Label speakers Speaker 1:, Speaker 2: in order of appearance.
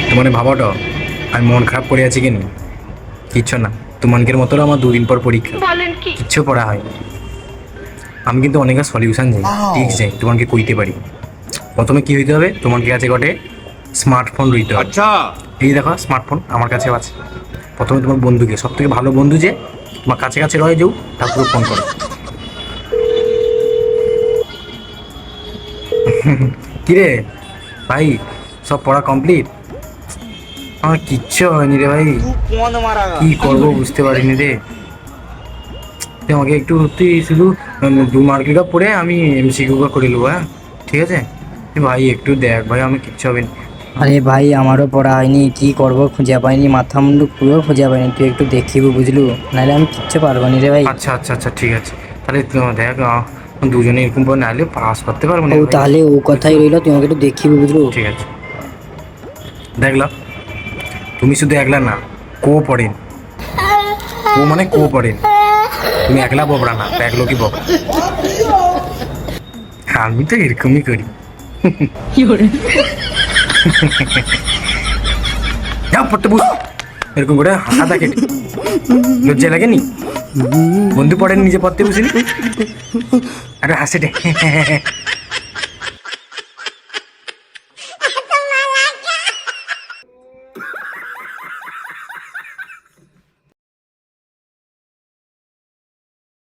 Speaker 1: তোমার ভাবাটা আমি মন খারাপ করে আছি কেন? কিচ্ছু না, তোমানকের মতো আমার 2 দিন পর পরীক্ষা, কিচ্ছু পড়া হয়। আমি কিন্তু অনেক সলিউশন যাই, ঠিক যাই, তোমাকে কইতে পারি। প্রথমে কি হইতে হবে, তোমার কাছে গটে স্মার্টফোন রইতে হবে।
Speaker 2: अच्छा।
Speaker 1: এই দেখো স্মার্টফোন আমার কাছে আছে। প্রথমে তোমার বন্ধুকে, সব থেকে ভালো বন্ধু যে তোমার কাছে কাছে রয়ে যাও, তারপরে ফোন করো। কিরে ভাই, সব পড়া কমপ্লিট? আমার কিচ্ছু হয়নি রে ভাই,
Speaker 2: तू कौन मारागा?
Speaker 1: কি করবো বুঝতে পারিনি রে। তুই আমাকে একটু, তুই শুধু 2 মার্কের পড়ে আমি এমসিকিউ করে নেবো, হ্যাঁ ঠিক আছে? তুই ভাই একটু দেখ ভাই, আমি কিচ্ছু হবে না।
Speaker 3: আরে ভাই আমারও পড়া হয়নি, কি করব খুঁজে পাইনি, মাথা মুন্ডু পুরো খুঁজে পাইনি, তুই একটু দেখিব বুঝলু, নাহলে আমি কিচ্ছু পারবো নি রে ভাই।
Speaker 1: আচ্ছা আচ্ছা আচ্ছা ঠিক আছে, তাহলে দেখ দুজনে এরকম করে নাহলে পাস করতে পারবো না
Speaker 3: ও
Speaker 1: ভাই।
Speaker 3: তাহলে ও কথাই রইলো, তুই আমাকে একটু দেখিব বুঝলু।
Speaker 1: ঠিক আছে, দেখলা তুমি শুধু একলা না, কো পড়েন, ও মানে কো পড়েন, তুমি একলা ববড়া না, এক লোকই ববড়া। আমি তো এরকমই করি। যাও পড়তে বস, এরকম করে হাসা থাকে, লজ্জা লাগেনি? বন্ধু পড়েন নিজে পড়তে বসিনি, একটা হাসে